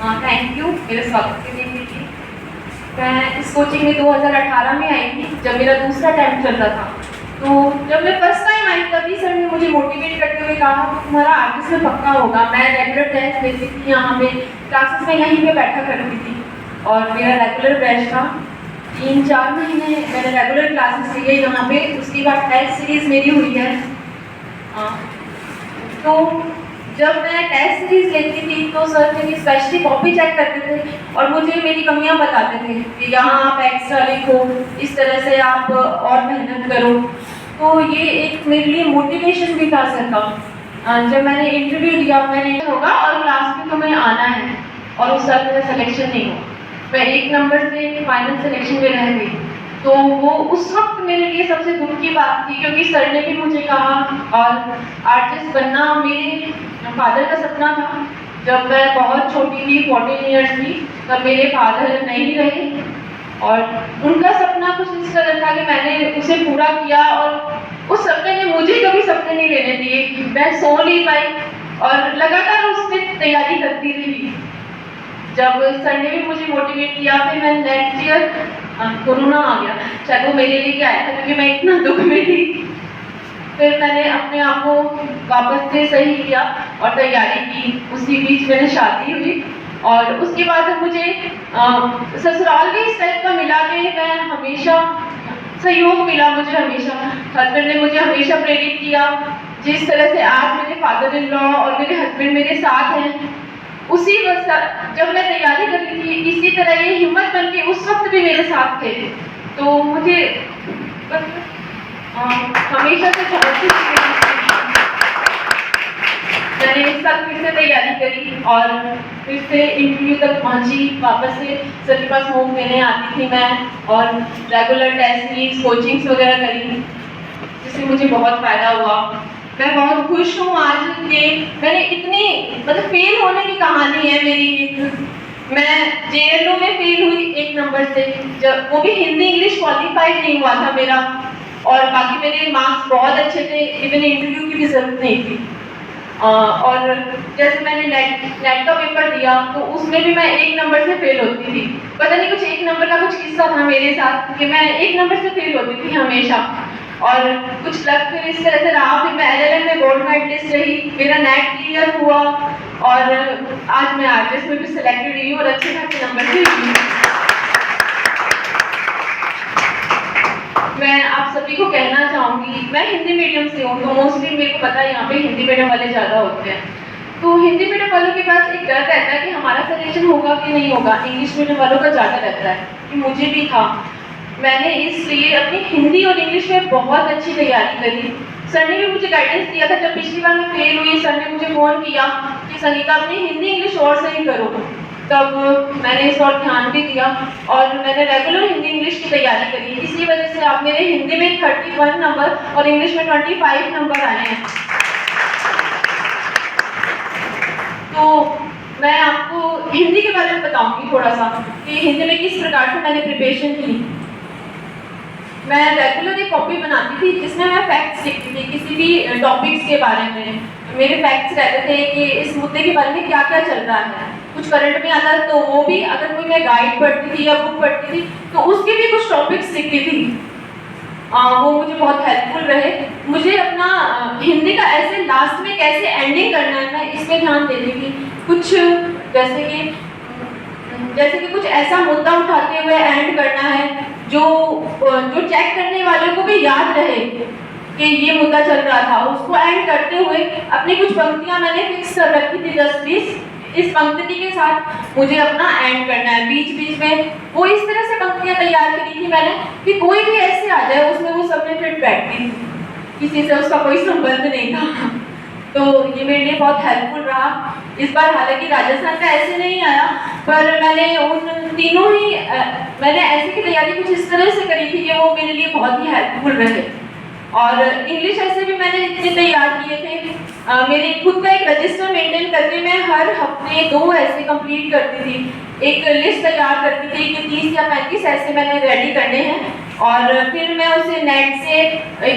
Thank you मेरे स्वागत के लिए। मैं इस कोचिंग में 2018 में आई थी, जब मेरा दूसरा टाइम चल रहा था। तो जब मैं फर्स्ट टाइम आई तभी सर ने मुझे मोटिवेट करते हुए कहा तुम्हारा आर्टिस्ट में पक्का होगा। मैं रेगुलर टेस्ट लेती थी, यहाँ पे क्लासेस में यहीं पे बैठा करती थी और मेरा रेगुलर बैच था। 3-4 महीने मैंने रेगुलर क्लासेस लिए यहाँ पे। उसके बाद टेस्ट सीरीज मेरी हुई है। तो जब मैं टेस्ट सीरीज लेती थी तो सर मेरी स्पेशली कॉपी चेक करते थे और मुझे मेरी कमियां बताते थे कि यहाँ आप एक्स्ट्रा लिखो, इस तरह से आप और मेहनत करो। तो ये एक मेरे लिए मोटिवेशन भी था सर का। जब मैंने इंटरव्यू दिया मैंने होगा और क्लास में तुम्हें आना है, और उस साल मेरा सिलेक्शन नहीं हुआ। मैं 1 नंबर से फाइनल सिलेक्शन में रह गई। तो वो उस वक्त मेरे लिए सबसे दुख की बात थी, क्योंकि सर ने भी मुझे कहा, और आर्टिस्ट बनना मेरे फादर का सपना था। जब मैं बहुत छोटी थी, 14 ईयर्स थी, तब मेरे फादर नहीं रहे और उनका सपना कुछ इस तरह था कि मैंने उसे पूरा किया, और उस सपने ने मुझे कभी सपने नहीं लेने दिए। मैं सो नहीं पाई और लगातार उसमें तैयारी करती रही। जब सर ने भी मुझे मोटिवेट किया, फिर मैं नेक्स्ट ईयर कोरोना आ गया। शायद वो मेरे लिए आया था, क्योंकि मैं इतना दुख में थी। फिर मैंने अपने आप को वापस से सही किया और तैयारी की। उसी बीच मैंने शादी हुई और उसके बाद मुझे ससुराल भी इस टाइप का मिला कि मैं हमेशा सहयोग मिला। मुझे हमेशा हस्बैंड ने मुझे हमेशा प्रेरित किया। जिस तरह से आज मेरे फादर इन लॉ और मेरे हस्बैंड मेरे साथ हैं, उसी वक्त जब मैं तैयारी कर रही थी, इसी तरह ये हिम्मत बन के उस वक्त भी मेरे साथ थे। तो मुझे हमेशा से बहुत मैंने इस साल फिर से तैयारी करी और फिर से इंटरव्यू तक पहुंची। वापस से सर के पास होम देने आती थी मैं, और रेगुलर टेस्ट सीरीज कोचिंग्स वगैरह करी, जिससे मुझे बहुत फ़ायदा हुआ। मैं बहुत खुश हूँ आज कि मैंने इतनी फेल होने की कहानी है मेरी। मैं JLO में फेल हुई 1 नंबर से, जब वो भी हिंदी इंग्लिश क्वालिफाइड नहीं हुआ था मेरा, और बाकी मेरे मार्क्स बहुत अच्छे थे, इवन इंटरव्यू की भी जरूरत नहीं थी। और जैसे मैंने नेट का पेपर दिया तो उसमें भी मैं 1 नंबर से फेल होती थी। पता नहीं कुछ 1 नंबर का कुछ किस्सा था मेरे साथ कि मैं 1 नंबर से फेल होती थी हमेशा, और कुछ लग फिर इस तरह से रहा। फिर मैं LLM में गोल्ड मेडलिस्ट रही, मेरा नेट क्लियर हुआ और आज मैं आर्टिस्ट में भी सिलेक्टेड हुई और अच्छे खासे नंबर से हुई। मैं आप सभी को कहना चाहूँगी, मैं हिंदी मीडियम से हूँ, तो मोस्टली मेरे को पता है यहाँ पे हिंदी मीडियम वाले ज़्यादा होते हैं। तो हिंदी मीडियम वालों के पास एक डर रहता है कि हमारा सिलेक्शन होगा कि नहीं होगा। इंग्लिश मीडियम वालों का ज़्यादा रहता है, कि मुझे भी था। मैंने इसलिए अपनी हिंदी और इंग्लिश में बहुत अच्छी तैयारी करी। सर ने भी मुझे गाइडेंस दिया था। जब पिछली बार मैं फेल हुई, सर ने मुझे फ़ोन किया कि संगीता अपनी हिंदी इंग्लिश और सही करो। तब मैंने इस और ध्यान भी दिया और मैंने रेगुलर हिंदी इंग्लिश की तैयारी करी। इसी वजह से आप मेरे हिंदी में 31 नंबर और इंग्लिश में 25 नंबर आए हैं। तो मैं आपको हिंदी के बारे में बताऊंगी थोड़ा सा कि हिंदी में किस प्रकार से मैंने प्रिपरेशन की। मैं रेगुलर एक कॉपी बनाती थी जिसमें मैं फैक्ट्स लिखती थी किसी भी टॉपिक्स के बारे में। मेरे फैक्ट्स रहते थे कि इस मुद्दे के बारे में क्या क्या चल रहा है। कुछ करंट में आता तो वो भी, अगर कोई मैं गाइड पढ़ती थी या बुक पढ़ती थी तो उसके भी कुछ टॉपिक्स लिखती थी। वो मुझे बहुत हेल्पफुल रहे। मुझे अपना हिंदी का ऐसे लास्ट में कैसे एंडिंग करना है, मैं इस पे ध्यान देती थी। कुछ जैसे कि कुछ ऐसा मुद्दा उठाते हुए एंड करना है जो चेक करने वालों को भी याद रहे कि ये मुद्दा चल रहा था। उसको एंड करते हुए अपनी कुछ पंक्तियां मैंने फिक्स कर रखी थी, 10-20 इस पंक्ति के साथ मुझे अपना एंड करना है। बीच बीच में वो इस तरह से पंक्तियां तैयार करी थी मैंने कि कोई भी ऐसे आ जाए उसमें वो सब में फिट बैठती थी, किसी से उसका कोई संबंध नहीं था। तो ये मेरे लिए बहुत हेल्पफुल रहा। इस बार हालांकि राजस्थान का ऐसे नहीं आया, पर मैंने उन तीनों ही मैंने ऐसे की तैयारी कुछ इस तरह से करी थी कि वो मेरे लिए बहुत ही हेल्पफुल रहे। और इंग्लिश ऐसे भी मैंने इतने तैयार किए थे। मेरे खुद का एक रजिस्टर मेंटेन करके मैं हर हफ्ते 2 ऐसे कंप्लीट करती थी। एक लिस्ट तैयार करती थी कि 30 या 35 ऐसे मैंने रेडी करने हैं और फिर मैं उसे नेट से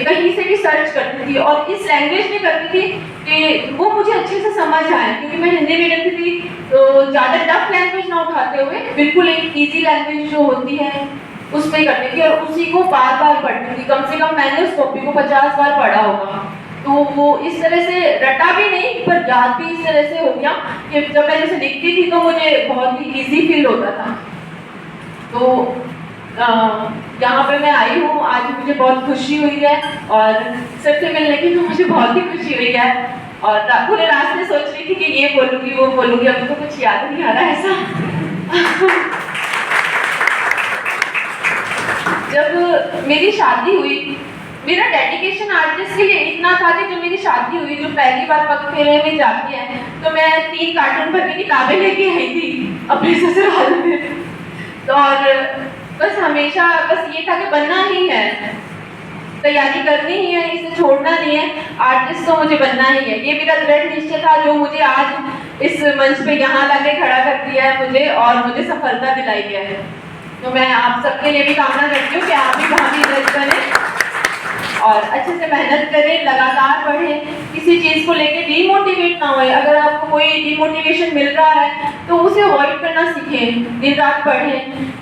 कहीं से भी सर्च करती थी और इस लैंग्वेज में करती थी कि वो मुझे अच्छे से समझ आए, क्योंकि मैं हिंदी मीडियम की थी। तो ज़्यादा टफ लैंग्वेज ना उठाते हुए बिल्कुल एक ईजी लैंग्वेज जो होती है उस पर करती थी और उसी को बार बार पढ़ती थी। कम से कम मैंने उस कॉपी को 50 बार पढ़ा होगा। तो वो इस तरह से रटा भी नहीं पर याद भी इस तरह से हो गया कि जब मैं जैसे लिखती थी तो मुझे बहुत ही ईजी फील होता था। तो यहाँ पे मैं आई हूँ, आज मुझे बहुत खुशी हुई है और सर से मिलने की तो मुझे बहुत ही खुशी हुई है। और पूरे रास्ते सोच रही थी कि ये बोलूँगी वो बोलूँगी, अभी तो कुछ याद नहीं आ रहा ऐसा। जब मेरी शादी हुई, मेरा डेडिकेशन आर्टिस्ट के लिए इतना था कि जब मेरी शादी हुई, जो पहली बार पग फेरे में जाती है, तो मैं 3 कार्टून भर की किताबें लेके आई थी अपने ससुराल में। तो और बस हमेशा बस ये था कि बनना ही है, तैयारी करनी ही है, इसे छोड़ना नहीं है, आर्टिस्ट तो मुझे बनना ही है। ये मेरा दृढ़ निश्चय था जो मुझे आज इस मंच पे यहाँ लाके खड़ा कर दिया है मुझे और मुझे सफलता दिलाई है। तो मैं आप सबके लिए भी कामना करती हूँ कि आप भी वहाँ भी जज बने और अच्छे से मेहनत करें, लगातार पढ़ें, किसी चीज़ को लेके डीमोटिवेट ना होए। अगर आपको कोई डीमोटिवेशन मिल रहा है तो उसे अवॉइड करना सीखें, दिन रात पढ़ें,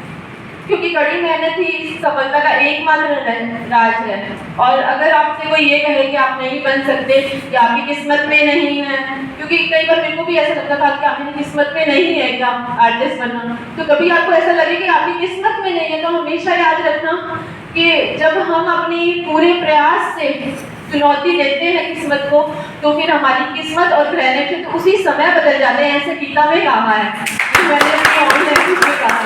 क्योंकि कड़ी मेहनत ही इस सफलता का एकमात्र राज है। और अगर आपसे कोई ये कहे कि आप नहीं बन सकते या आपकी किस्मत में नहीं है, क्योंकि कई बार मेरे को भी ऐसा लगता था कि आपकी किस्मत में नहीं है क्या आर्टिस्ट बनना, तो कभी आपको ऐसा लगे कि आपकी किस्मत में नहीं है तो हमेशा याद रखना कि जब हम अपनी पूरे प्रयास से चुनौती देते हैं किस्मत को, तो फिर हमारी किस्मत और प्लेनेट तो उसी समय बदल जाते हैं। ऐसे गीता में कहा है, तो मैंने अपनी ऑनलाइन में कहा।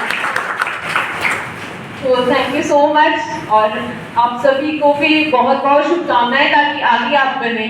तो थैंक यू सो मच और आप सभी को भी बहुत बहुत शुभकामनाएं ताकि आगे आप बने।